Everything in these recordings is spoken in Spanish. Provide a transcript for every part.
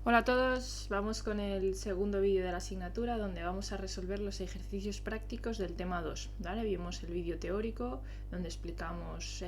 Hola a todos, vamos con el segundo vídeo de la asignatura donde vamos a resolver los ejercicios prácticos del tema 2. ¿Vale? Vimos el vídeo teórico donde explicamos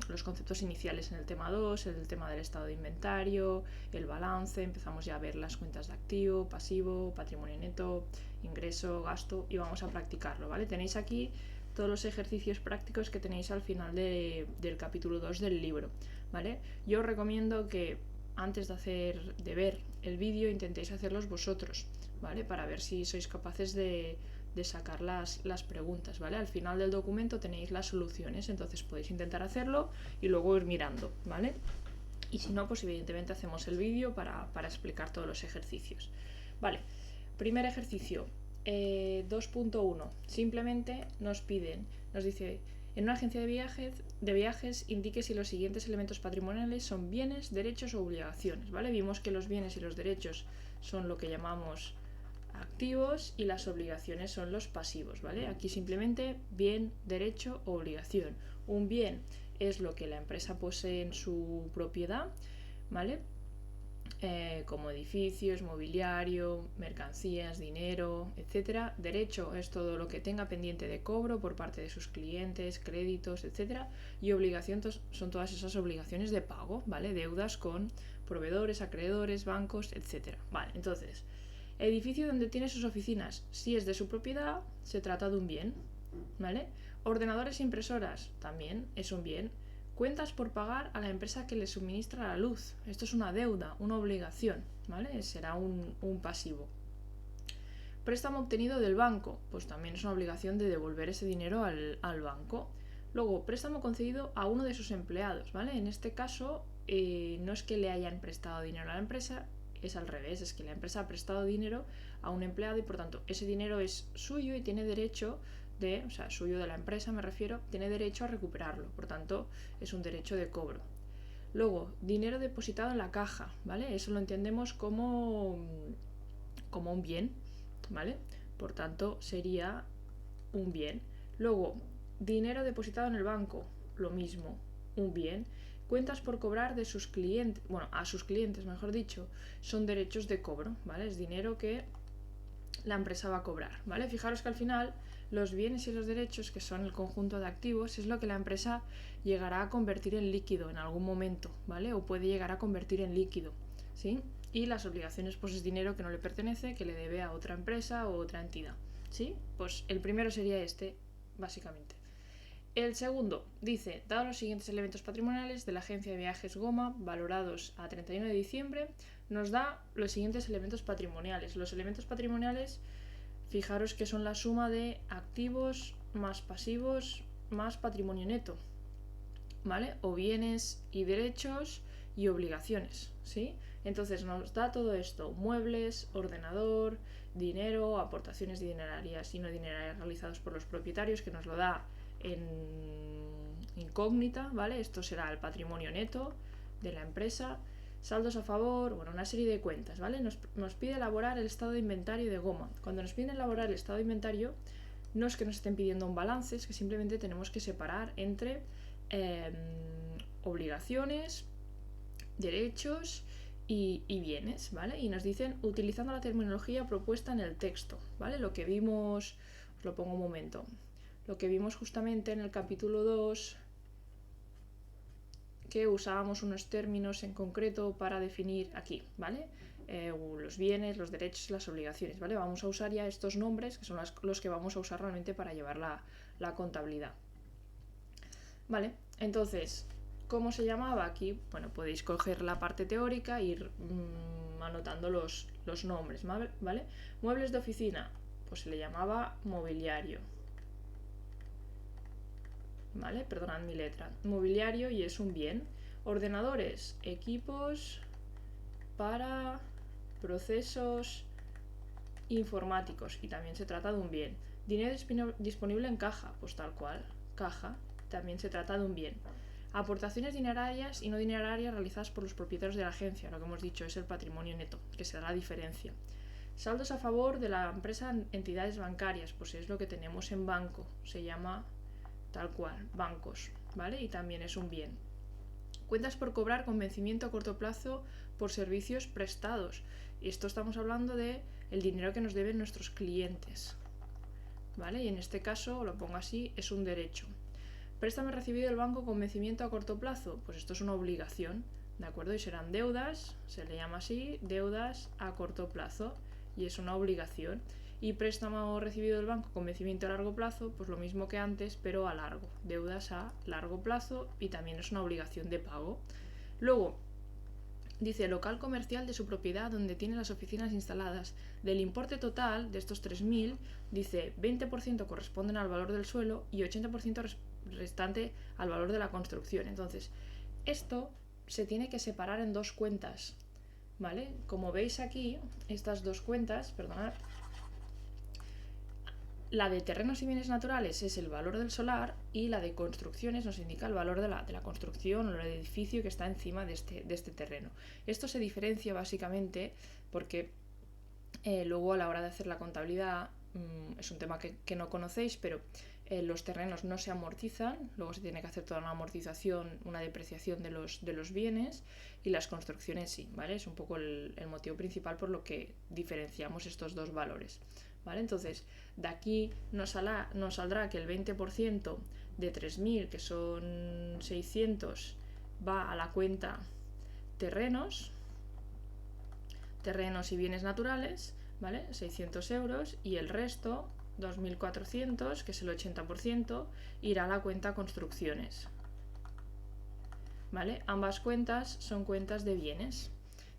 los conceptos iniciales en el tema 2, el tema del estado de inventario, el balance, empezamos ya a ver las cuentas de activo, pasivo, patrimonio neto, ingreso, gasto y vamos a practicarlo. ¿Vale? Tenéis aquí todos los ejercicios prácticos que tenéis al final del capítulo 2 del libro. ¿Vale? Yo os recomiendo que antes de ver el vídeo intentéis hacerlos vosotros, ¿vale? Para ver si sois capaces de sacar las preguntas, ¿vale? Al final del documento tenéis las soluciones, entonces podéis intentar hacerlo y luego ir mirando, ¿vale? Y si no, pues evidentemente hacemos el vídeo para explicar todos los ejercicios. Vale, primer ejercicio, 2.1. Simplemente nos dice, en una agencia de viajes indique si los siguientes elementos patrimoniales son bienes, derechos o obligaciones, ¿vale? Vimos que los bienes y los derechos son lo que llamamos activos y las obligaciones son los pasivos, ¿vale? Aquí simplemente bien, derecho o obligación. Un bien es lo que la empresa posee en su propiedad, ¿vale? Como edificios, mobiliario, mercancías, dinero, etc. Derecho es todo lo que tenga pendiente de cobro por parte de sus clientes, créditos, etc. Y obligación son todas esas obligaciones de pago, ¿vale? Deudas con proveedores, acreedores, bancos, etc. Vale, entonces, edificio donde tiene sus oficinas, si es de su propiedad, se trata de un bien, ¿vale? Ordenadores e impresoras, también es un bien. Cuentas por pagar a la empresa que le suministra la luz. Esto es una deuda, una obligación, ¿vale? Será un pasivo. Préstamo obtenido del banco, pues también es una obligación de devolver ese dinero al banco. Luego, préstamo concedido a uno de sus empleados, ¿vale? En este caso, no es que le hayan prestado dinero a la empresa, es al revés, es que la empresa ha prestado dinero a un empleado y por tanto ese dinero es suyo y tiene derecho o sea, suyo de la empresa me refiero, tiene derecho a recuperarlo, por tanto es un derecho de cobro. Luego, dinero depositado en la caja, ¿vale? Eso lo entendemos como un bien, ¿vale? Por tanto, sería un bien. Luego, dinero depositado en el banco, lo mismo, un bien. Cuentas por cobrar de sus clientes, bueno, a sus clientes, mejor dicho, son derechos de cobro, ¿vale? Es dinero que la empresa va a cobrar, ¿vale? Fijaros que al final los bienes y los derechos, que son el conjunto de activos, es lo que la empresa llegará a convertir en líquido en algún momento, ¿vale? O puede llegar a convertir en líquido, ¿sí? Y las obligaciones, pues es dinero que no le pertenece, que le debe a otra empresa o otra entidad, ¿sí? Pues el primero sería este, básicamente. El segundo dice, dados los siguientes elementos patrimoniales de la agencia de viajes Goma, valorados a 31 de diciembre, nos da los siguientes elementos patrimoniales. Los elementos patrimoniales, fijaros que son la suma de activos más pasivos más patrimonio neto, ¿vale? O bienes y derechos y obligaciones, ¿sí? Entonces nos da todo esto, muebles, ordenador, dinero, aportaciones dinerarias y no dinerarias realizados por los propietarios, que nos lo da en incógnita, ¿vale? Esto será el patrimonio neto de la empresa, saldos a favor, bueno, una serie de cuentas, ¿vale? Nos pide elaborar el estado de inventario de Goma. Cuando nos piden elaborar el estado de inventario, no es que nos estén pidiendo un balance, es que simplemente tenemos que separar entre obligaciones, derechos y bienes, ¿vale? Y nos dicen utilizando la terminología propuesta en el texto, ¿vale? Lo que vimos, os lo pongo un momento, lo que vimos justamente en el capítulo 2, que usábamos unos términos en concreto para definir aquí, ¿vale? Los bienes, los derechos y las obligaciones, ¿vale? Vamos a usar ya estos nombres, que son los que vamos a usar realmente para llevar la contabilidad. Vale, entonces, ¿cómo se llamaba aquí? Bueno, podéis coger la parte teórica e ir anotando los nombres, ¿vale? Muebles de oficina, pues se le llamaba mobiliario, ¿vale? Perdonad mi letra. Mobiliario y es un bien. Ordenadores, equipos para procesos informáticos y también se trata de un bien. Dinero disponible en caja, pues tal cual, caja, también se trata de un bien. Aportaciones dinerarias y no dinerarias realizadas por los propietarios de la agencia, lo que hemos dicho es el patrimonio neto, que será la diferencia. Saldos a favor de la empresa entidades bancarias, pues es lo que tenemos en banco, se llama tal cual, bancos, ¿vale? Y también es un bien. Cuentas por cobrar con vencimiento a corto plazo por servicios prestados. Y esto estamos hablando de el dinero que nos deben nuestros clientes, ¿vale? Y en este caso, lo pongo así, es un derecho. Préstamo recibido del banco con vencimiento a corto plazo. Pues esto es una obligación, ¿de acuerdo? Y serán deudas, se le llama así, deudas a corto plazo. Y es una obligación. Y préstamo recibido del banco con vencimiento a largo plazo, pues lo mismo que antes, pero a largo. Deudas a largo plazo y también es una obligación de pago. Luego, dice local comercial de su propiedad donde tiene las oficinas instaladas. Del importe total de estos 3.000, dice 20% corresponden al valor del suelo y 80% restante al valor de la construcción. Entonces, esto se tiene que separar en dos cuentas, ¿vale? Como veis aquí, estas dos cuentas, perdonad, la de terrenos y bienes naturales es el valor del solar y la de construcciones nos indica el valor de la construcción o el edificio que está encima de este terreno. Esto se diferencia básicamente porque luego a la hora de hacer la contabilidad es un tema que no conocéis, pero los terrenos no se amortizan, luego se tiene que hacer toda una amortización, una depreciación de los bienes, y las construcciones sí, ¿vale? Es un poco el motivo principal por lo que diferenciamos estos dos valores, ¿vale? Entonces, de aquí nos saldrá que el 20% de 3.000, que son 600, va a la cuenta terrenos y bienes naturales, ¿vale? 600 euros, y el resto, 2.400, que es el 80%, irá a la cuenta construcciones, ¿vale? Ambas cuentas son cuentas de bienes,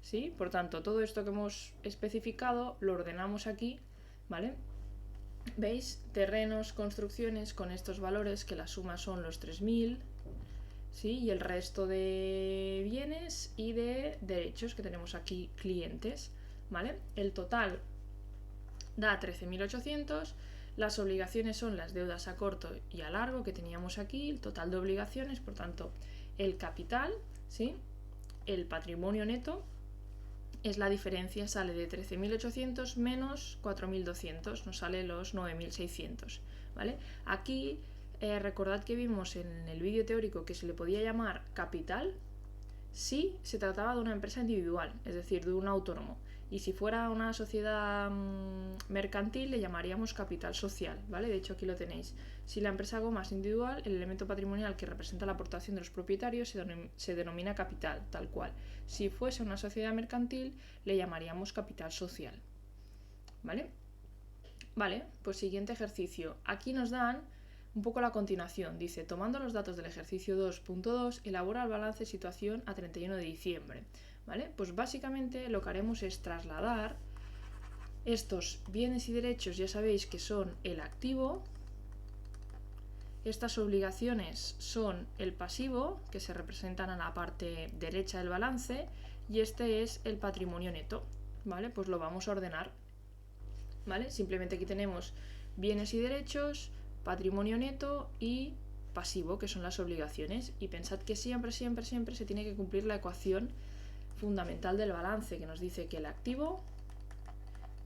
¿sí? Por tanto, todo esto que hemos especificado lo ordenamos aquí, ¿vale? ¿Veis? Terrenos, construcciones con estos valores, que la suma son los 3.000, ¿sí? Y el resto de bienes y de derechos que tenemos aquí, clientes, ¿vale? El total da 13.800, las obligaciones son las deudas a corto y a largo que teníamos aquí, el total de obligaciones, por tanto, el capital, ¿sí? El patrimonio neto es la diferencia, sale de 13.800 menos 4.200, nos sale los 9.600, ¿vale? Aquí recordad que vimos en el vídeo teórico que se le podía llamar capital si se trataba de una empresa individual, es decir, de un autónomo. Y si fuera una sociedad mercantil le llamaríamos capital social, ¿vale? De hecho aquí lo tenéis. Si la empresa Goma es individual, el elemento patrimonial que representa la aportación de los propietarios se denomina capital, tal cual. Si fuese una sociedad mercantil le llamaríamos capital social, ¿vale? Vale, pues siguiente ejercicio. Aquí nos dan un poco la continuación. Dice, tomando los datos del ejercicio 2.2, elabora el balance de situación a 31 de diciembre. ¿Vale? Pues básicamente lo que haremos es trasladar estos bienes y derechos, ya sabéis que son el activo, estas obligaciones son el pasivo, que se representan a la parte derecha del balance, y este es el patrimonio neto, ¿vale? Pues lo vamos a ordenar, ¿vale? Simplemente aquí tenemos bienes y derechos, patrimonio neto y pasivo, que son las obligaciones, y pensad que siempre se tiene que cumplir la ecuación fundamental del balance, que nos dice que el activo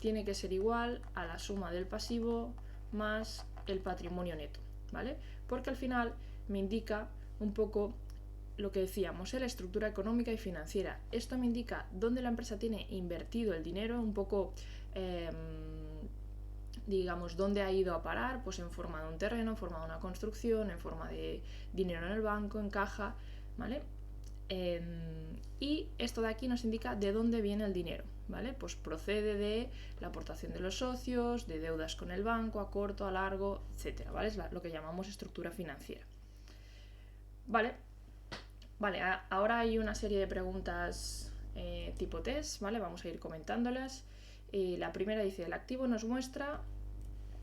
tiene que ser igual a la suma del pasivo más el patrimonio neto, ¿vale? Porque al final me indica un poco lo que decíamos, la estructura económica y financiera. Esto me indica dónde la empresa tiene invertido el dinero, un poco digamos, dónde ha ido a parar, pues en forma de un terreno, en forma de una construcción, en forma de dinero en el banco, en caja, ¿vale? Y esto de aquí nos indica de dónde viene el dinero, ¿vale? Pues procede de la aportación de los socios, de deudas con el banco, a corto, a largo, etcétera, ¿vale? Es lo que llamamos estructura financiera. Vale, ahora hay una serie de preguntas tipo test, ¿vale? Vamos a ir comentándolas. La primera dice, el activo nos muestra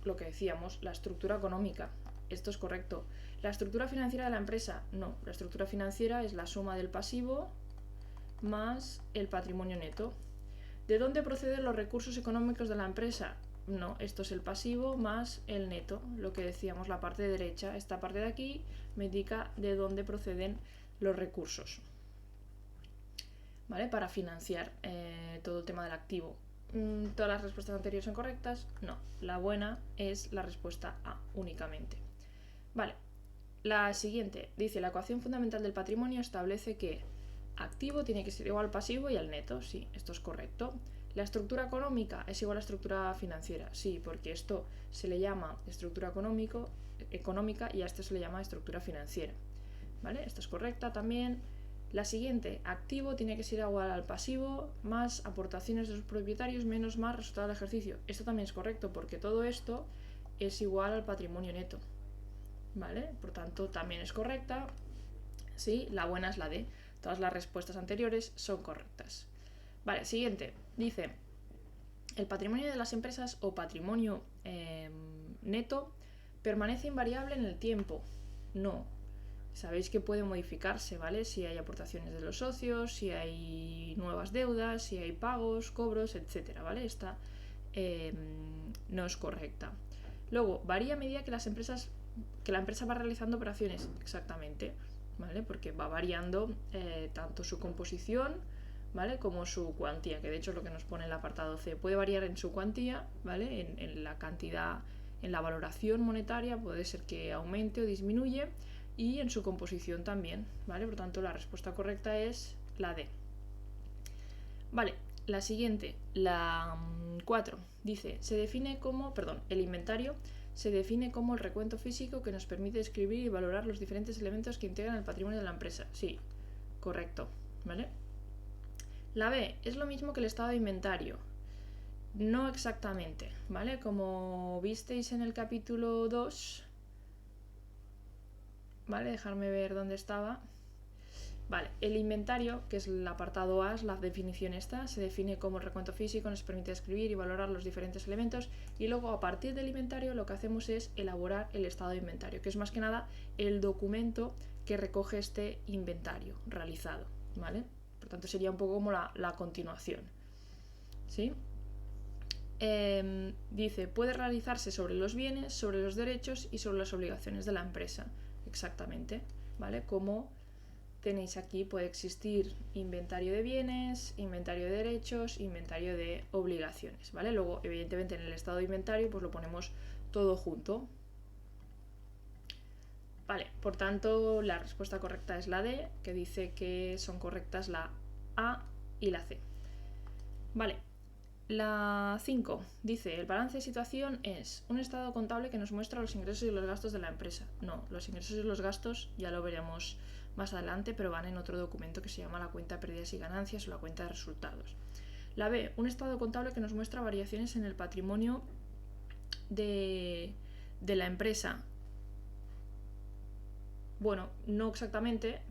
lo que decíamos, la estructura económica. Esto es correcto. ¿La estructura financiera de la empresa? No. La estructura financiera es la suma del pasivo más el patrimonio neto. ¿De dónde proceden los recursos económicos de la empresa? No, esto es el pasivo más el neto, lo que decíamos, la parte derecha. Esta parte de aquí me indica de dónde proceden los recursos, ¿vale? Para financiar todo el tema del activo. ¿Todas las respuestas anteriores son correctas? No, la buena es la respuesta A únicamente. Vale, La siguiente dice: la ecuación fundamental del patrimonio establece que activo tiene que ser igual al pasivo y al neto. Sí, esto es correcto. La estructura económica es igual a la estructura financiera. Sí, porque esto se le llama estructura económica y a esto se le llama estructura financiera. ¿Vale? Esta es correcta también. La siguiente, activo tiene que ser igual al pasivo más aportaciones de sus propietarios menos más resultado del ejercicio. Esto también es correcto porque todo esto es igual al patrimonio neto. ¿Vale? Por tanto, también es correcta. Sí, la buena es la D. Todas las respuestas anteriores son correctas. Vale, siguiente. Dice: el patrimonio de las empresas o patrimonio neto permanece invariable en el tiempo. No. Sabéis que puede modificarse, ¿vale? Si hay aportaciones de los socios, si hay nuevas deudas, si hay pagos, cobros, etcétera, ¿vale? Esta no es correcta. Luego, varía a medida que la empresa va realizando operaciones, exactamente, ¿vale? Porque va variando tanto su composición, ¿vale? Como su cuantía, que de hecho es lo que nos pone el apartado C. Puede variar en su cuantía, ¿vale? En la cantidad, en la valoración monetaria, puede ser que aumente o disminuye, y en su composición también, ¿vale? Por tanto, la respuesta correcta es la D. Vale, la siguiente, la 4, dice: el inventario se define como el recuento físico que nos permite describir y valorar los diferentes elementos que integran el patrimonio de la empresa. Sí, correcto, ¿vale? La B, es lo mismo que el estado de inventario. No exactamente, ¿vale? Como visteis en el capítulo 2, ¿vale? Dejarme ver dónde estaba. Vale, el inventario, que es el apartado A, la definición esta, se define como el recuento físico, nos permite escribir y valorar los diferentes elementos, y luego a partir del inventario lo que hacemos es elaborar el estado de inventario, que es más que nada el documento que recoge este inventario realizado, ¿vale? Por tanto sería un poco como la continuación, ¿sí? Dice: puede realizarse sobre los bienes, sobre los derechos y sobre las obligaciones de la empresa. Exactamente, ¿vale? Como tenéis aquí, puede existir inventario de bienes, inventario de derechos, inventario de obligaciones, ¿vale? Luego, evidentemente, en el estado de inventario pues lo ponemos todo junto. Vale, por tanto, la respuesta correcta es la D, que dice que son correctas la A y la C. Vale, la 5 dice: el balance de situación es un estado contable que nos muestra los ingresos y los gastos de la empresa. No, los ingresos y los gastos ya lo veremos más adelante, pero van en otro documento que se llama la cuenta de pérdidas y ganancias o la cuenta de resultados. La B, un estado contable que nos muestra variaciones en el patrimonio de la empresa. Bueno, no exactamente,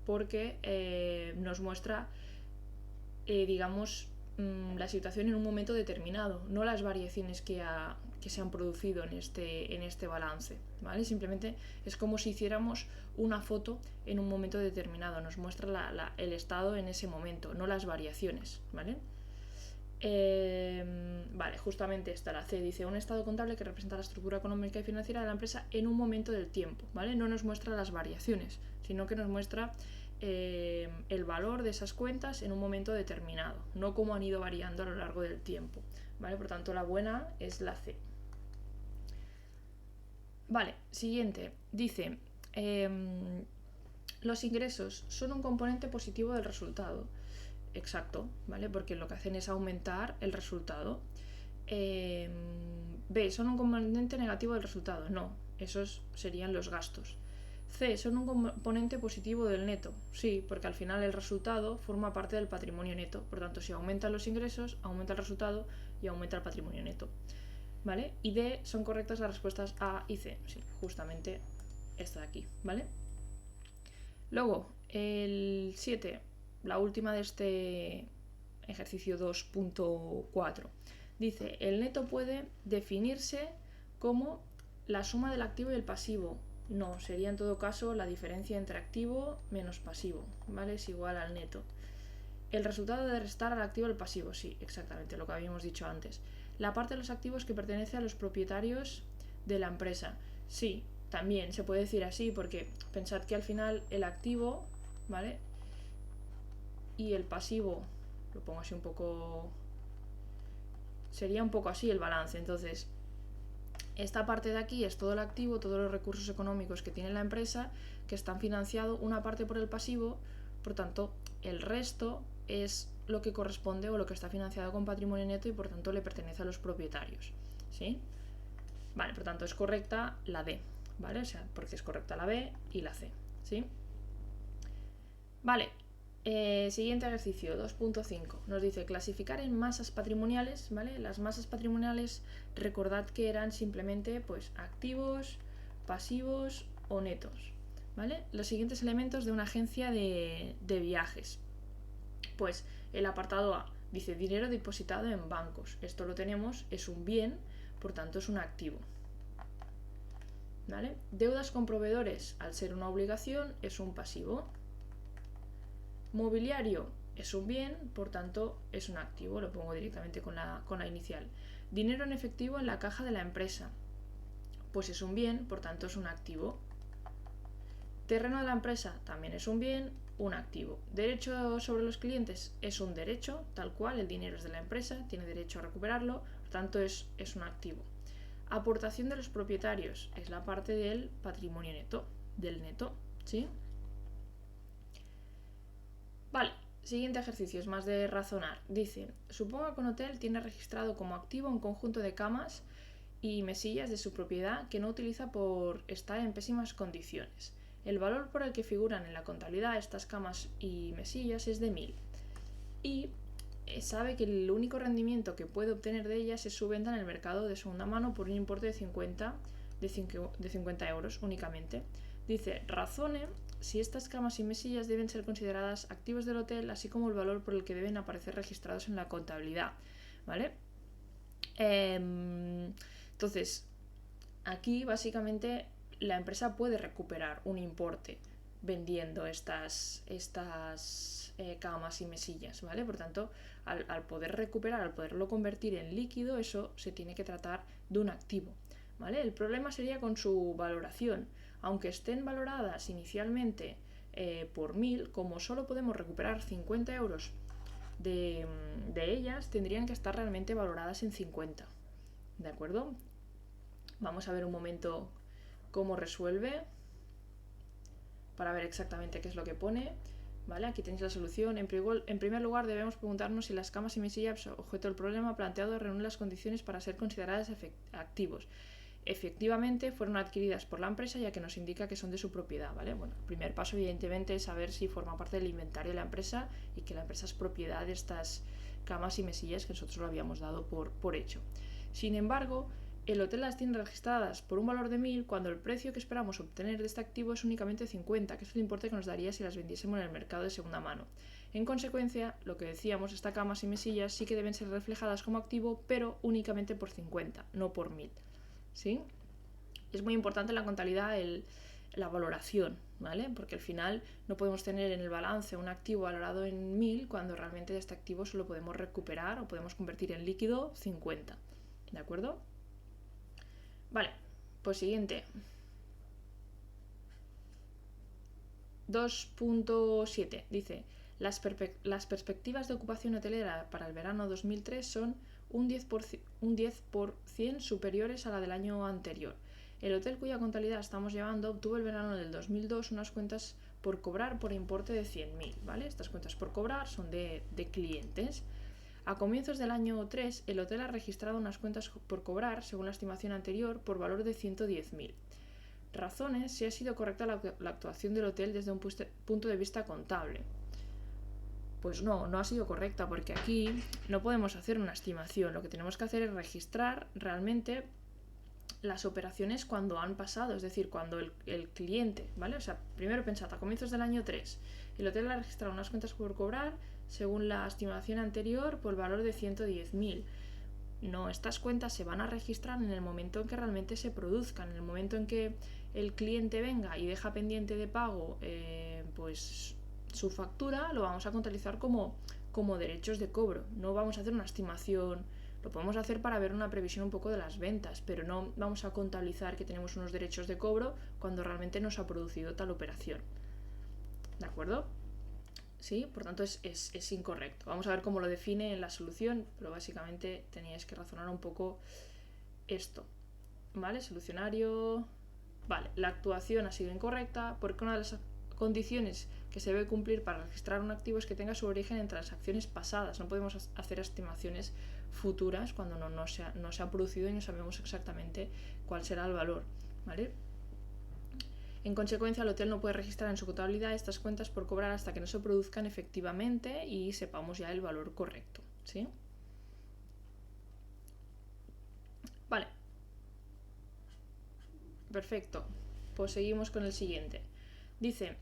porque nos muestra, digamos, la situación en un momento determinado, no las variaciones que se han producido en este balance, ¿vale? Simplemente es como si hiciéramos una foto en un momento determinado, nos muestra el estado en ese momento, no las variaciones, ¿vale? Vale, justamente esta, la C, dice: un estado contable que representa la estructura económica y financiera de la empresa en un momento del tiempo, ¿vale? No nos muestra las variaciones, sino que nos muestra el valor de esas cuentas en un momento determinado, no cómo han ido variando a lo largo del tiempo, ¿vale? Por tanto, la buena es la C. Vale, siguiente, dice: los ingresos son un componente positivo del resultado. Exacto, ¿vale? Porque lo que hacen es aumentar el resultado. B, son un componente negativo del resultado. No, esos serían los gastos. C, son un componente positivo del neto. Sí, porque al final el resultado forma parte del patrimonio neto. Por tanto, si aumentan los ingresos, aumenta el resultado y aumenta el patrimonio neto, ¿vale? Y D, son correctas las respuestas A y C. Sí, justamente esta de aquí, ¿vale? Luego, el 7, la última de este ejercicio 2.4, dice: el neto puede definirse como la suma del activo y el pasivo. No, sería en todo caso la diferencia entre activo menos pasivo, ¿vale? Es igual al neto. El resultado de restar al activo y al pasivo, sí, exactamente lo que habíamos dicho antes. La parte de los activos que pertenece a los propietarios de la empresa, sí, también se puede decir así, porque pensad que al final el activo, ¿vale? Y el pasivo, lo pongo así un poco, sería un poco así el balance. Entonces, Esta parte de aquí es todo el activo, todos los recursos económicos que tiene la empresa, que están financiados una parte por el pasivo, por tanto, el resto es lo que corresponde o lo que está financiado con patrimonio neto y por tanto le pertenece a los propietarios, ¿sí? Vale, por tanto es correcta la D, ¿vale? O sea, porque es correcta la B y la C, ¿sí? Vale, siguiente ejercicio, 2.5. Nos dice clasificar en masas patrimoniales, ¿vale? Las masas patrimoniales, recordad que eran simplemente pues activos, pasivos o netos, ¿vale? Los siguientes elementos de una agencia de viajes. Pues el apartado A dice dinero depositado en bancos. Esto lo tenemos, es un bien, por tanto es un activo. ¿Vale? Deudas con proveedores, al ser una obligación, es un pasivo. Mobiliario es un bien, por tanto es un activo, lo pongo directamente con la inicial. Dinero en efectivo en la caja de la empresa, pues es un bien, por tanto es un activo. Terreno de la empresa también es un bien, un activo. Derecho sobre los clientes es un derecho, tal cual, el dinero es de la empresa, tiene derecho a recuperarlo, por tanto es un activo. Aportación de los propietarios es la parte del patrimonio neto, del neto, ¿sí? Vale, siguiente ejercicio, es más de razonar. Dice, suponga que un hotel tiene registrado como activo un conjunto de camas y mesillas de su propiedad que no utiliza por estar en pésimas condiciones. El valor por el que figuran en la contabilidad estas camas y mesillas es de 1000 y sabe que el único rendimiento que puede obtener de ellas es su venta en el mercado de segunda mano por un importe de 50 euros únicamente. Dice, razone si estas camas y mesillas deben ser consideradas activos del hotel, así como el valor por el que deben aparecer registrados en la contabilidad, ¿vale? Entonces, aquí básicamente la empresa puede recuperar un importe vendiendo estas camas y mesillas, ¿vale? Por tanto, al poder recuperar, al poderlo convertir en líquido, eso se tiene que tratar de un activo, ¿vale? El problema sería con su valoración. Aunque estén valoradas inicialmente por 1000, como solo podemos recuperar 50 euros de ellas, tendrían que estar realmente valoradas en 50, ¿de acuerdo? Vamos a ver un momento cómo resuelve para ver exactamente qué es lo que pone. ¿Vale? Aquí tenéis la solución. En primer lugar, debemos preguntarnos si las camas y mesillas objeto del problema planteado reúnen las condiciones para ser consideradas activos. Efectivamente, fueron adquiridas por la empresa ya que nos indica que son de su propiedad, ¿vale? Bueno, el primer paso, evidentemente, es saber si forma parte del inventario de la empresa y que la empresa es propiedad de estas camas y mesillas que nosotros lo habíamos dado por hecho. Sin embargo, el hotel las tiene registradas por un valor de 1000 cuando el precio que esperamos obtener de este activo es únicamente 50, que es el importe que nos daría si las vendiésemos en el mercado de segunda mano. En consecuencia, lo que decíamos, estas camas y mesillas sí que deben ser reflejadas como activo, pero únicamente por 50, no por 1000. ¿Sí? Es muy importante en la contabilidad la valoración, ¿vale? Porque al final no podemos tener en el balance un activo valorado en 1000 cuando realmente de este activo solo podemos recuperar o podemos convertir en líquido 50, ¿de acuerdo? Vale, pues siguiente. 2.7 dice, las perspectivas de ocupación hotelera para el verano 2003 son un 10% superiores a la del año anterior. El hotel cuya contabilidad estamos llevando obtuvo el verano del 2002 unas cuentas por cobrar por importe de 100.000, ¿vale? Estas cuentas por cobrar son de clientes. A comienzos del año 3, el hotel ha registrado unas cuentas por cobrar, según la estimación anterior, por valor de 110.000. Razones si ha sido correcta la actuación del hotel desde un punto de vista contable. Pues no ha sido correcta, porque aquí no podemos hacer una estimación. Lo que tenemos que hacer es registrar realmente las operaciones cuando han pasado, es decir, cuando el cliente, ¿vale? O sea, primero pensad, a comienzos del año 3, el hotel ha registrado unas cuentas por cobrar, según la estimación anterior, por el valor de 110.000. No, estas cuentas se van a registrar en el momento en que realmente se produzcan, en el momento en que el cliente venga y deja pendiente de pago pues su factura, lo vamos a contabilizar como derechos de cobro. No vamos a hacer una estimación, lo podemos hacer para ver una previsión un poco de las ventas, pero no vamos a contabilizar que tenemos unos derechos de cobro cuando realmente nos ha producido tal operación. ¿De acuerdo? ¿Sí? Por tanto es incorrecto. Vamos a ver cómo lo define en la solución, pero básicamente teníais que razonar un poco esto, ¿vale? Solucionario. Vale, la actuación ha sido incorrecta porque una de las condiciones que se debe cumplir para registrar un activo es que tenga su origen en transacciones pasadas. No podemos hacer estimaciones futuras cuando no se ha producido y no sabemos exactamente cuál será el valor, ¿vale? En consecuencia, el hotel no puede registrar en su contabilidad estas cuentas por cobrar hasta que no se produzcan efectivamente y sepamos ya el valor correcto, ¿sí? Vale. Perfecto. Pues seguimos con el siguiente. Dice,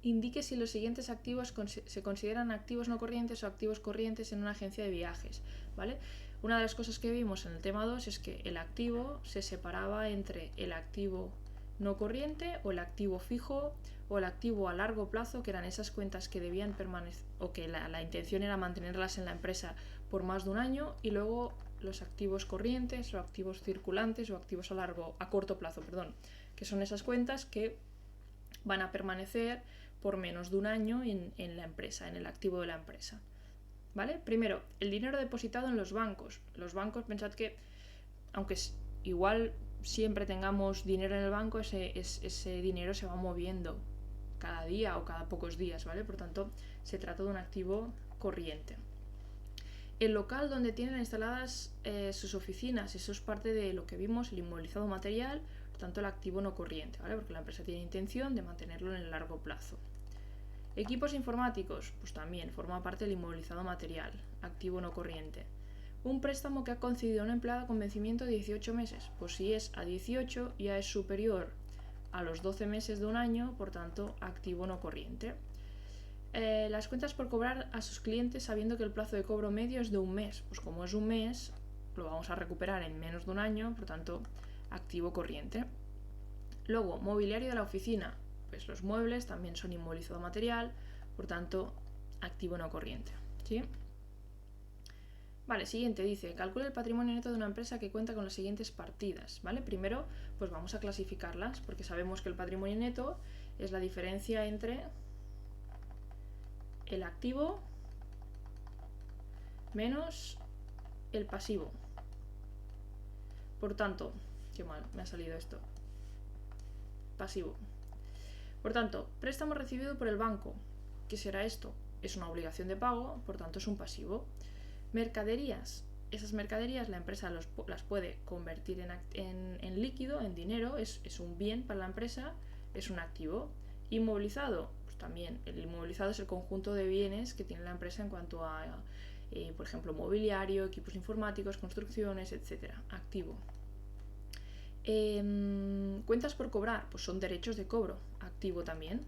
indique si los siguientes activos se consideran activos no corrientes o activos corrientes en una agencia de viajes, ¿vale? Una de las cosas que vimos en el tema 2 es que el activo se separaba entre el activo no corriente o el activo fijo o el activo a largo plazo, que eran esas cuentas que debían permanecer o que la intención era mantenerlas en la empresa por más de un año, y luego los activos corrientes o activos circulantes o activos a corto plazo, que son esas cuentas que van a permanecer por menos de un año en la empresa, en el activo de la empresa. ¿Vale? Primero, el dinero depositado en los bancos. Los bancos, pensad que, aunque igual siempre tengamos dinero en el banco, ese dinero se va moviendo cada día o cada pocos días, ¿vale? Por tanto, se trata de un activo corriente. El local donde tienen instaladas sus oficinas, eso es parte de lo que vimos, el inmovilizado material, por tanto el activo no corriente, ¿vale? Porque la empresa tiene intención de mantenerlo en el largo plazo. Equipos informáticos, pues también forma parte del inmovilizado material, activo no corriente. Un préstamo que ha concedido a un empleado con vencimiento de 18 meses, pues si es a 18 ya es superior a los 12 meses de un año, por tanto activo no corriente. Las cuentas por cobrar a sus clientes sabiendo que el plazo de cobro medio es de un mes, pues como es un mes lo vamos a recuperar en menos de un año, por tanto activo corriente. Luego, mobiliario de la oficina, pues los muebles también son inmovilizado material, por tanto activo no corriente, ¿sí? Vale, siguiente dice, calcula el patrimonio neto de una empresa que cuenta con las siguientes partidas, ¿vale? Primero, pues vamos a clasificarlas, porque sabemos que el patrimonio neto es la diferencia entre el activo menos el pasivo. Por tanto, qué mal me ha salido esto. Pasivo. Por tanto, préstamo recibido por el banco. ¿Qué será esto? Es una obligación de pago, por tanto es un pasivo. Mercaderías. Esas mercaderías la empresa las puede convertir en líquido, en dinero, es un bien para la empresa, es un activo. Inmovilizado, pues también el inmovilizado es el conjunto de bienes que tiene la empresa en cuanto a, por ejemplo, mobiliario, equipos informáticos, construcciones, etc. Activo. Cuentas por cobrar, pues son derechos de cobro, activo también.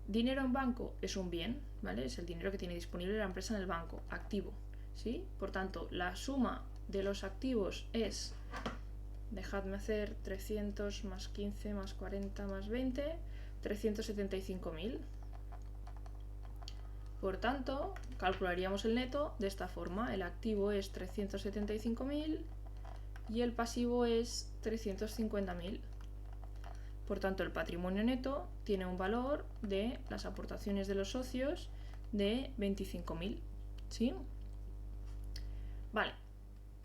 Dinero en banco es un bien, ¿vale? Es el dinero que tiene disponible la empresa en el banco, activo, ¿sí? Por tanto, la suma de los activos es, dejadme hacer 300 más 15 más 40 más 20, 375.000. Por tanto, calcularíamos el neto de esta forma, el activo es 375.000 y el pasivo es 350.000. Por tanto, el patrimonio neto tiene un valor de las aportaciones de los socios de 25.000, ¿sí? Vale,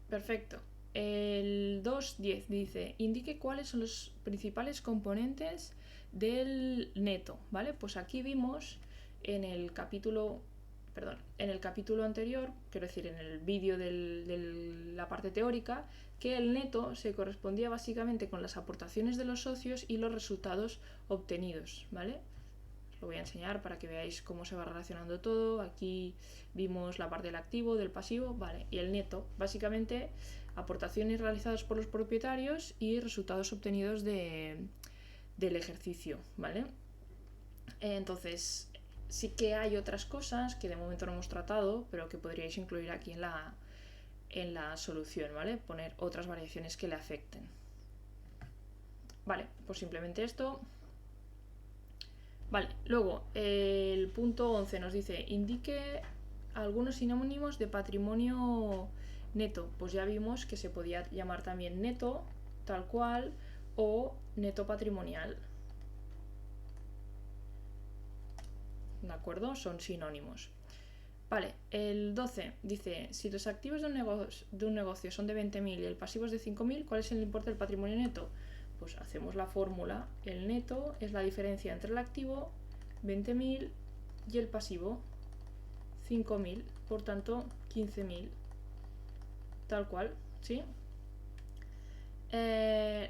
perfecto. El 2.10 dice, indique cuáles son los principales componentes del neto, ¿vale? Pues aquí vimos en el capítulo anterior, quiero decir, en el vídeo de la parte teórica, que el neto se correspondía básicamente con las aportaciones de los socios y los resultados obtenidos, ¿vale? Os lo voy a enseñar para que veáis cómo se va relacionando todo. Aquí vimos la parte del activo, del pasivo, ¿vale? Y el neto, básicamente, aportaciones realizadas por los propietarios y resultados obtenidos del ejercicio, ¿vale? Entonces, sí que hay otras cosas que de momento no hemos tratado, pero que podríais incluir aquí en la solución, ¿vale? Poner otras variaciones que le afecten. Vale, pues simplemente esto. Vale, luego el punto 11 nos dice, indique algunos sinónimos de patrimonio neto. Pues ya vimos que se podía llamar también neto, tal cual, o neto patrimonial. ¿De acuerdo? Son sinónimos. Vale, el 12 dice, si los activos de un negocio son de 20.000 y el pasivo es de 5.000, ¿cuál es el importe del patrimonio neto? Pues hacemos la fórmula, el neto es la diferencia entre el activo, 20.000, y el pasivo, 5.000, por tanto, 15.000, tal cual, ¿sí?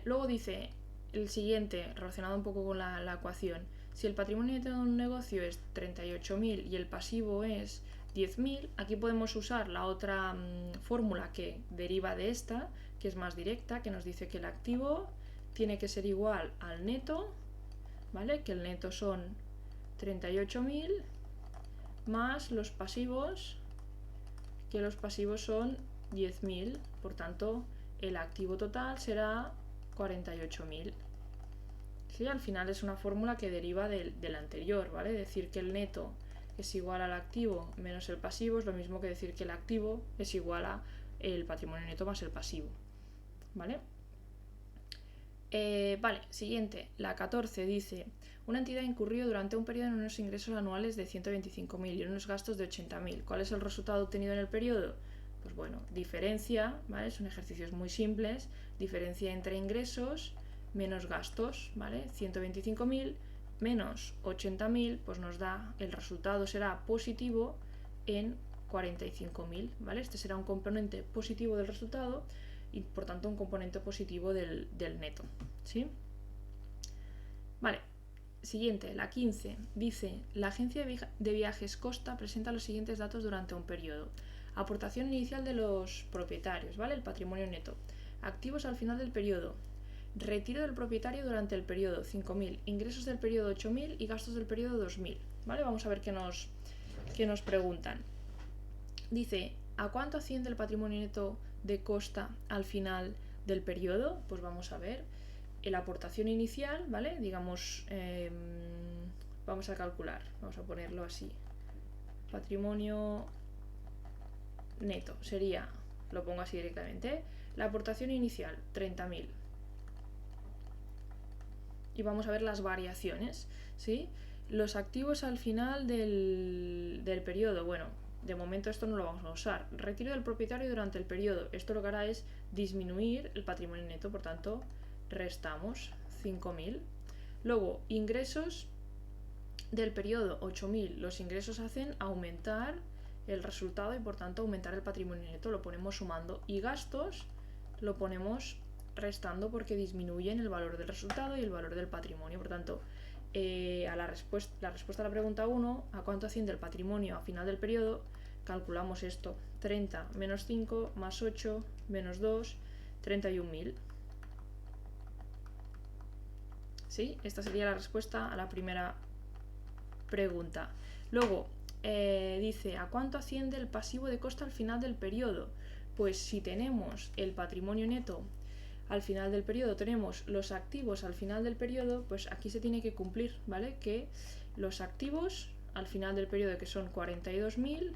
Luego dice, el siguiente, relacionado un poco con la ecuación, si el patrimonio neto de un negocio es 38.000 y el pasivo es 10.000, aquí podemos usar la otra fórmula que deriva de esta, que es más directa, que nos dice que el activo tiene que ser igual al neto, ¿vale? Que el neto son 38.000 más los pasivos, que los pasivos son 10.000, por tanto el activo total será 48.000. ¿Sí? Al final es una fórmula que deriva del anterior, ¿vale? Decir que el neto es igual al activo menos el pasivo es lo mismo que decir que el activo es igual a el patrimonio neto más el pasivo, ¿vale? Vale, siguiente, la 14 dice, una entidad incurrió durante un periodo en unos ingresos anuales de 125.000 y en unos gastos de 80.000. ¿Cuál es el resultado obtenido en el periodo? Pues bueno, diferencia, ¿vale? Son ejercicios muy simples, diferencia entre ingresos menos gastos, ¿vale? 125.000 menos 80.000, pues nos da, el resultado será positivo en 45.000, ¿vale? Este será un componente positivo del resultado y por tanto un componente positivo del neto, ¿sí? Vale, siguiente, la 15, dice, la agencia de viajes Costa presenta los siguientes datos durante un periodo. Aportación inicial de los propietarios, ¿vale? El patrimonio neto. Activos al final del periodo. Retiro del propietario durante el periodo, 5.000. Ingresos del periodo, 8.000 y gastos del periodo, 2.000, ¿vale? Vamos a ver qué nos preguntan. Dice, ¿a cuánto asciende el patrimonio neto de Costa al final del periodo? Pues vamos a ver. La aportación inicial, ¿vale? Digamos, vamos a calcular, vamos a ponerlo así. Patrimonio neto sería, lo pongo así directamente, la aportación inicial, 30.000. Y vamos a ver las variaciones, ¿sí? Los activos al final del periodo, bueno, de momento esto no lo vamos a usar. Retiro del propietario durante el periodo. Esto lo que hará es disminuir el patrimonio neto, por tanto, restamos 5.000. Luego, ingresos del periodo, 8.000. Los ingresos hacen aumentar el resultado y por tanto aumentar el patrimonio neto. Lo ponemos sumando. Y gastos lo ponemos restando porque disminuyen el valor del resultado y el valor del patrimonio. Por tanto, la respuesta a la pregunta 1, ¿a cuánto asciende el patrimonio a final del periodo? Calculamos esto, 30 menos 5 más 8 menos 2, 31.000. ¿Sí? Esta sería la respuesta a la primera pregunta. Luego, dice, ¿a cuánto asciende el pasivo de Costa al final del periodo? Pues si tenemos el patrimonio neto al final del periodo, tenemos los activos al final del periodo, pues aquí se tiene que cumplir, ¿vale? Que los activos al final del periodo, que son 42.000,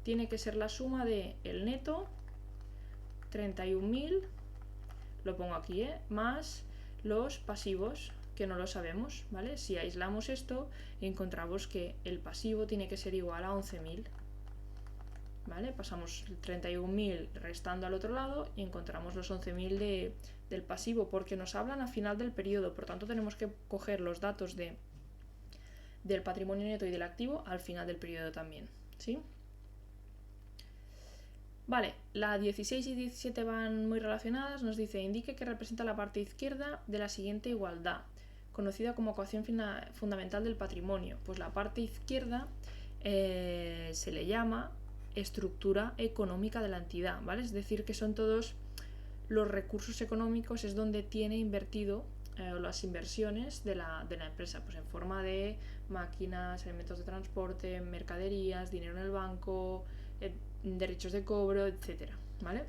tiene que ser la suma de el neto, 31.000, lo pongo aquí, más los pasivos, que no lo sabemos, ¿vale? Si aislamos esto, encontramos que el pasivo tiene que ser igual a 11.000. ¿Vale? Pasamos 31.000 restando al otro lado y encontramos los 11.000 del pasivo porque nos hablan al final del periodo, por tanto tenemos que coger los datos del patrimonio neto y del activo al final del periodo también, ¿sí? Vale, la 16 y 17 van muy relacionadas, nos dice, indique que representa la parte izquierda de la siguiente igualdad, conocida como ecuación fundamental del patrimonio. Pues la parte izquierda se le llama estructura económica de la entidad, ¿vale? Es decir, que son todos los recursos económicos, es donde tiene invertido las inversiones de la empresa, pues en forma de máquinas, elementos de transporte, mercaderías, dinero en el banco, derechos de cobro, etcétera, ¿vale?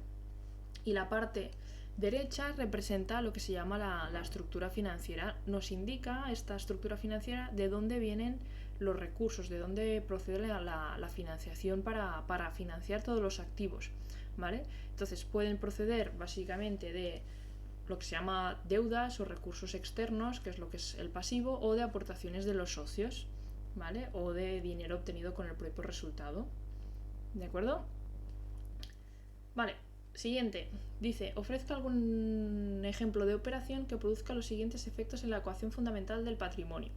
Y la parte derecha representa lo que se llama la estructura financiera. Nos indica esta estructura financiera de dónde vienen los recursos, de dónde procede la financiación para financiar todos los activos, ¿vale? Entonces pueden proceder básicamente de lo que se llama deudas o recursos externos, que es lo que es el pasivo, o de aportaciones de los socios, ¿vale? O de dinero obtenido con el propio resultado. ¿De acuerdo? Vale, siguiente. Dice, ofrezca algún ejemplo de operación que produzca los siguientes efectos en la ecuación fundamental del patrimonio.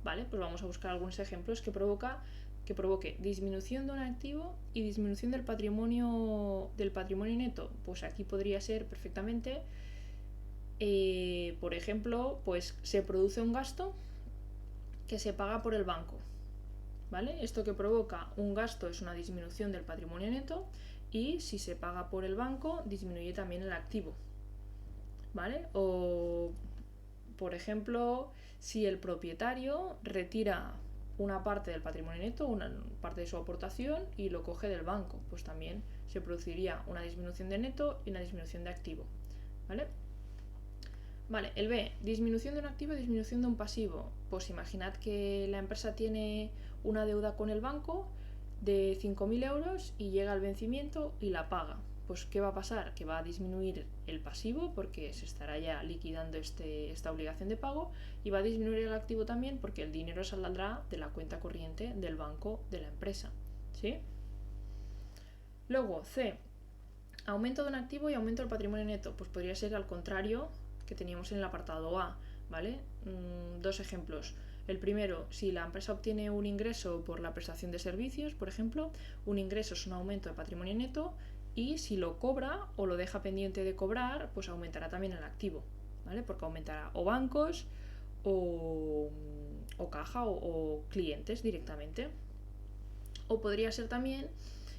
Vale, pues vamos a buscar algunos ejemplos que provoque disminución de un activo y disminución del patrimonio neto. Pues aquí podría ser perfectamente, por ejemplo, pues se produce un gasto que se paga por el banco. ¿Vale? Esto que provoca un gasto es una disminución del patrimonio neto, y si se paga por el banco disminuye también el activo. ¿Vale? O, por ejemplo, si el propietario retira una parte del patrimonio neto, una parte de su aportación, y lo coge del banco, pues también se produciría una disminución de neto y una disminución de activo. ¿Vale? Vale, el B, disminución de un activo y disminución de un pasivo. Pues imaginad que la empresa tiene una deuda con el banco de 5.000 euros y llega al vencimiento y la paga. Pues ¿qué va a pasar? Que va a disminuir el pasivo porque se estará ya liquidando esta obligación de pago, y va a disminuir el activo también porque el dinero saldrá de la cuenta corriente del banco de la empresa. ¿Sí? Luego, C, aumento de un activo y aumento del patrimonio neto. Pues podría ser al contrario que teníamos en el apartado A, ¿vale? Dos ejemplos. El primero, si la empresa obtiene un ingreso por la prestación de servicios, por ejemplo, un ingreso es un aumento de patrimonio neto, y si lo cobra o lo deja pendiente de cobrar, pues aumentará también el activo, ¿vale? Porque aumentará o bancos o caja o clientes directamente. O podría ser también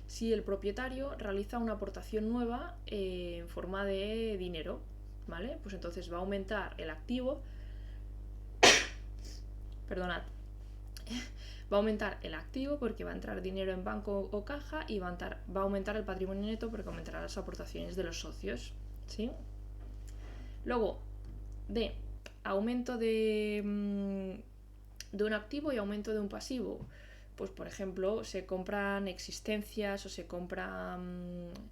si el propietario realiza una aportación nueva en forma de dinero, ¿vale? Pues entonces va a aumentar el activo, perdonad, va a aumentar el activo porque va a entrar dinero en banco o caja, y va a aumentar el patrimonio neto porque aumentará las aportaciones de los socios, ¿sí? Luego, D, aumento de un activo y aumento de un pasivo. Pues por ejemplo, se compran existencias o se compra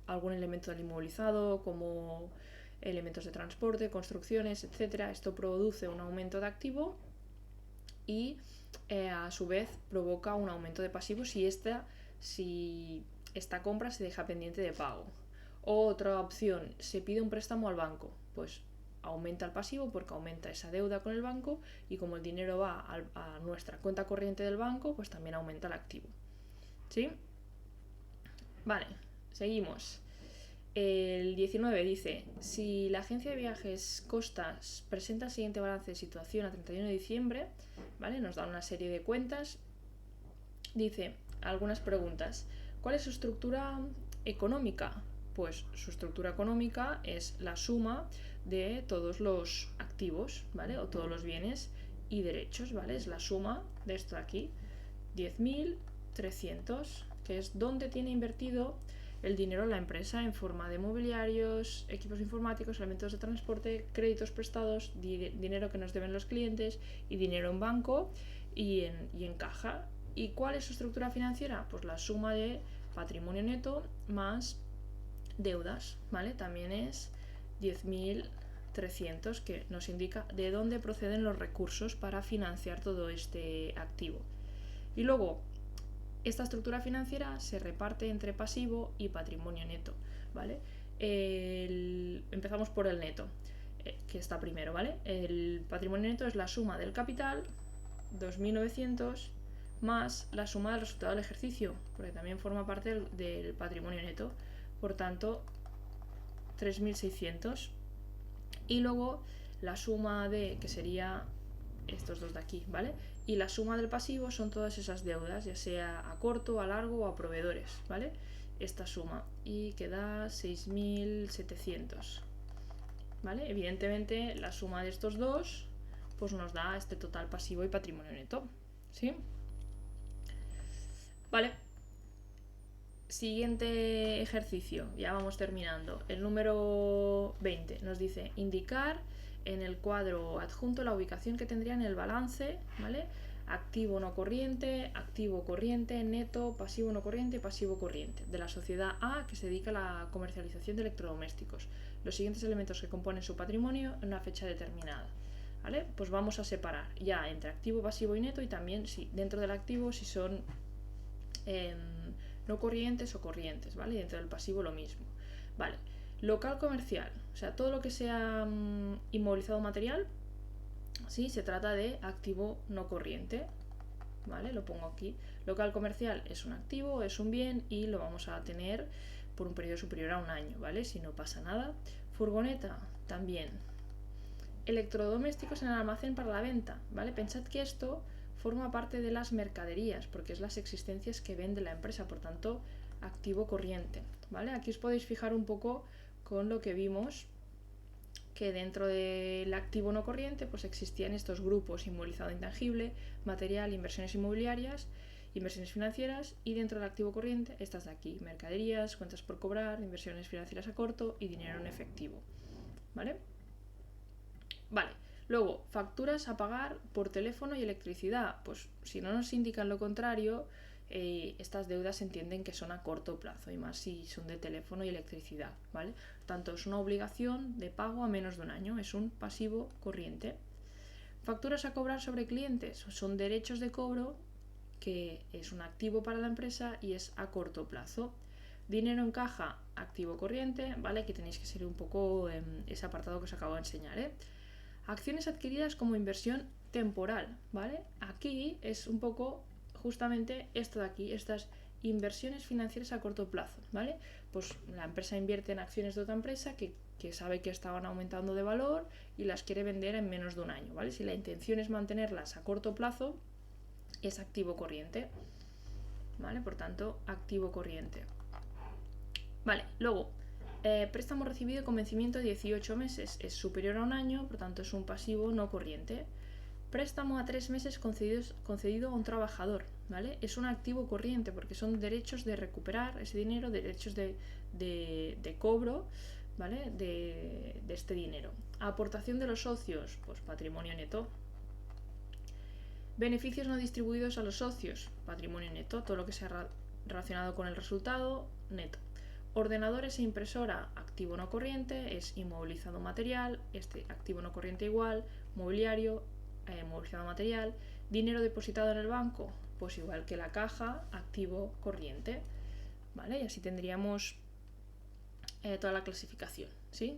algún elemento del inmovilizado, como elementos de transporte, construcciones, etc. Esto produce un aumento de activo y a su vez provoca un aumento de pasivo si esta compra se deja pendiente de pago. O otra opción, se pide un préstamo al banco, pues aumenta el pasivo porque aumenta esa deuda con el banco, y como el dinero va a nuestra cuenta corriente del banco, pues también aumenta el activo. ¿Sí? Vale, seguimos. El 19 dice, si la agencia de viajes Costas presenta el siguiente balance de situación a 31 de diciembre, ¿vale? Nos da una serie de cuentas. Dice, algunas preguntas. ¿Cuál es su estructura económica? Pues su estructura económica es la suma de todos los activos, ¿vale? O todos los bienes y derechos, ¿vale? Es la suma de esto de aquí, 10.300, que es donde tiene invertido el dinero la empresa en forma de mobiliarios, equipos informáticos, elementos de transporte, créditos prestados, dinero que nos deben los clientes, y dinero en banco y en caja. ¿Y cuál es su estructura financiera? Pues la suma de patrimonio neto más deudas, ¿vale? También es 10.300, que nos indica de dónde proceden los recursos para financiar todo este activo. Y luego, esta estructura financiera se reparte entre pasivo y patrimonio neto, ¿vale? Empezamos por el neto, que está primero, ¿vale? El patrimonio neto es la suma del capital, 2.900, más la suma del resultado del ejercicio, porque también forma parte del patrimonio neto, por tanto 3.600. Y luego la suma que sería estos dos de aquí, ¿vale? Y la suma del pasivo son todas esas deudas, ya sea a corto, a largo o a proveedores, ¿vale? Esta suma, y queda 6.700, ¿vale? Evidentemente la suma de estos dos pues nos da este total pasivo y patrimonio neto, ¿sí? Vale. Siguiente ejercicio, ya vamos terminando. El número 20 nos dice indicar en el cuadro adjunto la ubicación que tendría en el balance, ¿vale? Activo no corriente, activo corriente, neto, pasivo no corriente y pasivo corriente de la sociedad A, que se dedica a la comercialización de electrodomésticos. Los siguientes elementos que componen su patrimonio en una fecha determinada, ¿vale? Pues vamos a separar ya entre activo, pasivo y neto, y también dentro del activo si son no corrientes o corrientes, ¿vale? Y dentro del pasivo lo mismo, ¿vale? Local comercial, o sea, todo lo que sea inmovilizado material, ¿sí? Se trata de activo no corriente, ¿vale? Lo pongo aquí. Local comercial es un activo, es un bien y lo vamos a tener por un periodo superior a un año, ¿vale? Si no pasa nada. Furgoneta, también. Electrodomésticos en el almacén para la venta, ¿vale? Pensad que esto forma parte de las mercaderías, porque es las existencias que vende la empresa, por tanto, activo corriente, ¿vale? Aquí os podéis fijar un poco con lo que vimos, que dentro del activo no corriente pues existían estos grupos: inmovilizado intangible, material, inversiones inmobiliarias, inversiones financieras, y dentro del activo corriente estas de aquí: mercaderías, cuentas por cobrar, inversiones financieras a corto y dinero en efectivo, ¿vale? Vale, luego, facturas a pagar por teléfono y electricidad. Pues si no nos indican lo contrario, estas deudas se entienden que son a corto plazo, y más si son de teléfono y electricidad, ¿vale? Tanto es una obligación de pago a menos de un año, es un pasivo corriente. Facturas a cobrar sobre clientes son derechos de cobro, que es un activo para la empresa y es a corto plazo. Dinero en caja, activo corriente, ¿vale? Que tenéis que seguir un poco ese apartado que os acabo de enseñar, ¿eh? Acciones adquiridas como inversión temporal, ¿vale? Aquí es un poco justamente esto de aquí, estas inversiones financieras a corto plazo, ¿vale? Pues la empresa invierte en acciones de otra empresa que sabe que estaban aumentando de valor y las quiere vender en menos de un año, ¿vale? Si la intención es mantenerlas a corto plazo, es activo corriente, ¿vale? Por tanto, activo corriente. Vale, luego, préstamo recibido con vencimiento de 18 meses, es superior a un año, por tanto es un pasivo no corriente. Préstamo a 3 meses concedido a un trabajador, ¿vale? Es un activo corriente porque son derechos de recuperar ese dinero, derechos de cobro, ¿vale? De este dinero. Aportación de los socios, pues patrimonio neto. Beneficios no distribuidos a los socios, patrimonio neto, todo lo que sea relacionado con el resultado, neto. Ordenadores e impresora, activo no corriente, es inmovilizado material, este activo no corriente igual, mobiliario, movilizado material. Dinero depositado en el banco, pues igual que la caja, activo corriente, ¿vale? Y así tendríamos toda la clasificación, ¿sí?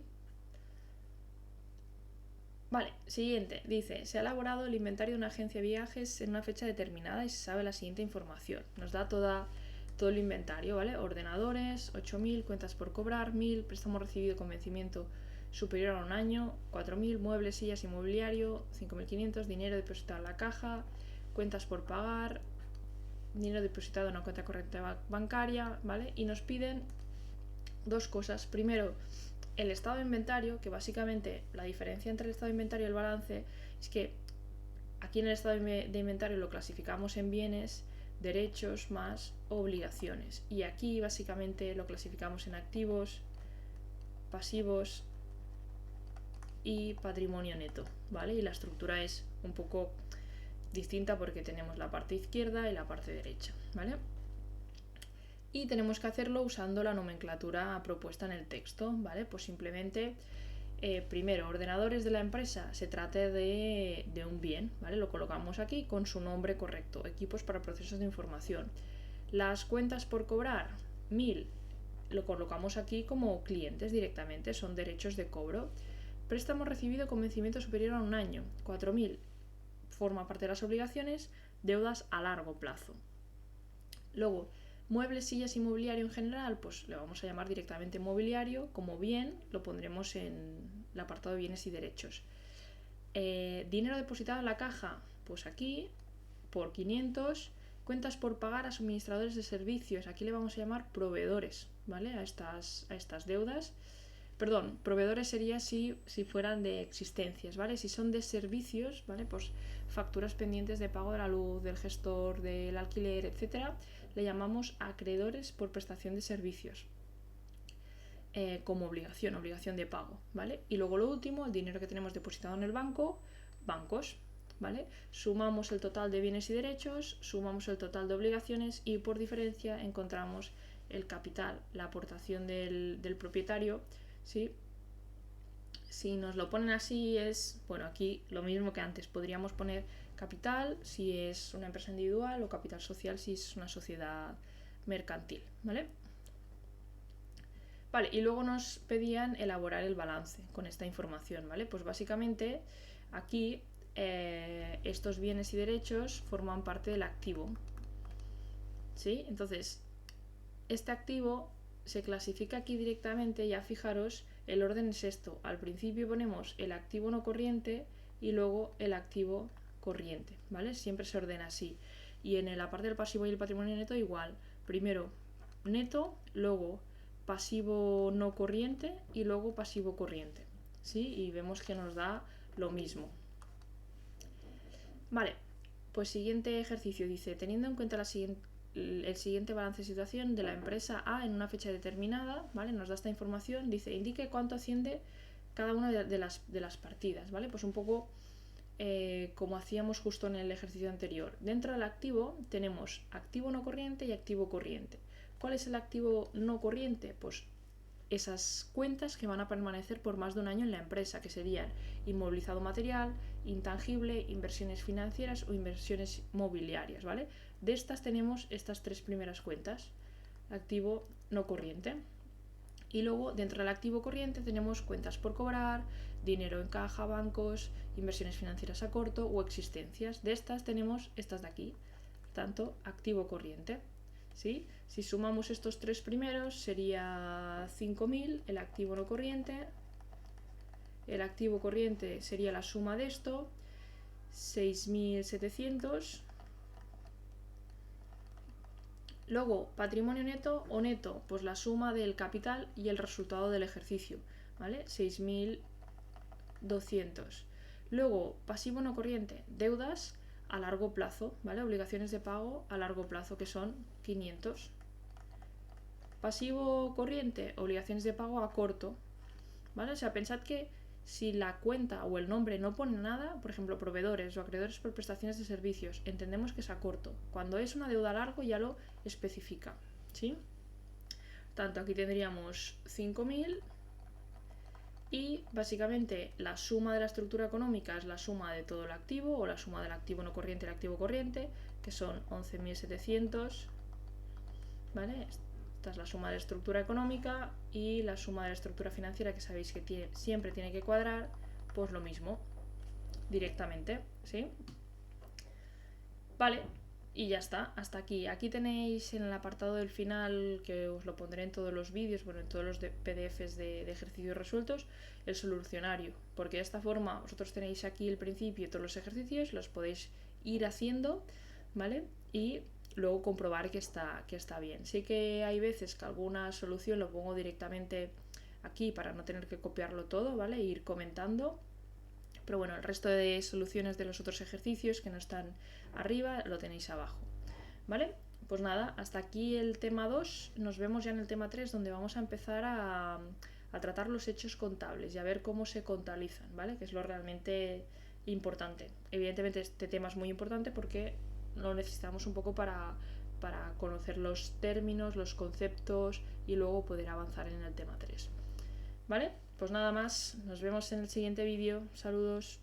Vale, siguiente, dice, se ha elaborado el inventario de una agencia de viajes en una fecha determinada y se sabe la siguiente información. Nos da todo el inventario, ¿vale? Ordenadores, 8.000, cuentas por cobrar, 1.000, préstamo recibido con vencimiento superior a un año, 4.000, muebles, sillas y mobiliario, 5.500, dinero depositado en la caja, cuentas por pagar, dinero depositado en una cuenta corriente bancaria, ¿vale? Y nos piden dos cosas. Primero, el estado de inventario, que básicamente la diferencia entre el estado de inventario y el balance es que aquí en el estado de inventario lo clasificamos en bienes, derechos más obligaciones, y aquí básicamente lo clasificamos en activos, pasivos y patrimonio neto, ¿vale? Y la estructura es un poco distinta porque tenemos la parte izquierda y la parte derecha, ¿vale? Y tenemos que hacerlo usando la nomenclatura propuesta en el texto, ¿vale? Pues simplemente, primero, ordenadores de la empresa, se trata de un bien, ¿vale? Lo colocamos aquí con su nombre correcto, equipos para procesos de información. Las cuentas por cobrar, 1.000, lo colocamos aquí como clientes directamente, son derechos de cobro. Préstamo recibido con vencimiento superior a un año, 4.000, forma parte de las obligaciones, deudas a largo plazo. Luego, muebles, sillas y mobiliario en general, pues le vamos a llamar directamente mobiliario. Como bien, lo pondremos en el apartado de bienes y derechos. Dinero depositado en la caja, pues aquí, por 500. Cuentas por pagar a suministradores de servicios, aquí le vamos a llamar proveedores, ¿vale? A estas deudas. Perdón, proveedores sería si fueran de existencias, ¿vale? Si son de servicios, ¿vale? Pues facturas pendientes de pago de la luz, del gestor, del alquiler, etcétera, le llamamos acreedores por prestación de servicios, como obligación de pago, ¿vale? Y luego lo último, el dinero que tenemos depositado en el banco, bancos, ¿vale? Sumamos el total de bienes y derechos, sumamos el total de obligaciones y por diferencia encontramos el capital, la aportación del propietario, ¿sí? Si nos lo ponen así es, bueno, aquí lo mismo que antes, podríamos poner capital si es una empresa individual o capital social si es una sociedad mercantil, ¿vale? Vale, y luego nos pedían elaborar el balance con esta información, ¿vale? Pues básicamente aquí estos bienes y derechos forman parte del activo, ¿sí? Entonces, este activo se clasifica aquí directamente, ya fijaros, el orden es esto. Al principio ponemos el activo no corriente y luego el activo corriente, ¿vale? Siempre se ordena así. Y en la parte del pasivo y el patrimonio neto igual. Primero neto, luego pasivo no corriente y luego pasivo corriente, ¿sí? Y vemos que nos da lo mismo. Vale, pues siguiente ejercicio dice, teniendo en cuenta el siguiente balance de situación de la empresa A en una fecha determinada, ¿vale? Nos da esta información, dice, indique cuánto asciende cada una de las partidas, ¿vale? Pues un poco como hacíamos justo en el ejercicio anterior. Dentro del activo tenemos activo no corriente y activo corriente. ¿Cuál es el activo no corriente? Pues esas cuentas que van a permanecer por más de un año en la empresa, que serían inmovilizado material, intangible, inversiones financieras o inversiones mobiliarias, ¿vale? De estas tenemos estas tres primeras cuentas, activo no corriente. Y luego dentro del activo corriente tenemos cuentas por cobrar, dinero en caja, bancos, inversiones financieras a corto o existencias. De estas tenemos estas de aquí, tanto activo corriente. ¿Sí? Si sumamos estos tres primeros sería 5.000 el activo no corriente. El activo corriente sería la suma de esto, 6.700. Luego, patrimonio neto o neto, pues la suma del capital y el resultado del ejercicio, ¿vale? 6.200. Luego, pasivo no corriente, deudas a largo plazo, ¿vale? Obligaciones de pago a largo plazo, que son 500. Pasivo corriente, obligaciones de pago a corto, ¿vale? O sea, pensad que si la cuenta o el nombre no pone nada, por ejemplo, proveedores o acreedores por prestaciones de servicios, entendemos que es a corto. Cuando es una deuda a largo ya lo especifica, ¿sí? Tanto aquí tendríamos 5.000 y básicamente la suma de la estructura económica es la suma de todo el activo o la suma del activo no corriente y el activo corriente, que son 11.700, ¿vale? Esta es la suma de la estructura económica y la suma de la estructura financiera, que sabéis que siempre tiene que cuadrar, pues lo mismo, directamente, ¿sí? Vale, y ya está, hasta aquí. Aquí tenéis en el apartado del final, que os lo pondré en todos los vídeos, bueno, en todos los PDFs de ejercicios resueltos, el solucionario, porque de esta forma vosotros tenéis aquí el principio y todos los ejercicios, los podéis ir haciendo, ¿vale? Y luego comprobar que está bien. Sí que hay veces que alguna solución lo pongo directamente aquí para no tener que copiarlo todo, ¿vale? E ir comentando. Pero bueno, el resto de soluciones de los otros ejercicios que no están arriba lo tenéis abajo, ¿vale? Pues nada, hasta aquí el tema 2. Nos vemos ya en el tema 3, donde vamos a empezar a tratar los hechos contables y a ver cómo se contabilizan, ¿vale? Que es lo realmente importante. Evidentemente este tema es muy importante porque lo necesitamos un poco para conocer los términos, los conceptos y luego poder avanzar en el tema 3. ¿Vale? Pues nada más, nos vemos en el siguiente vídeo. Saludos.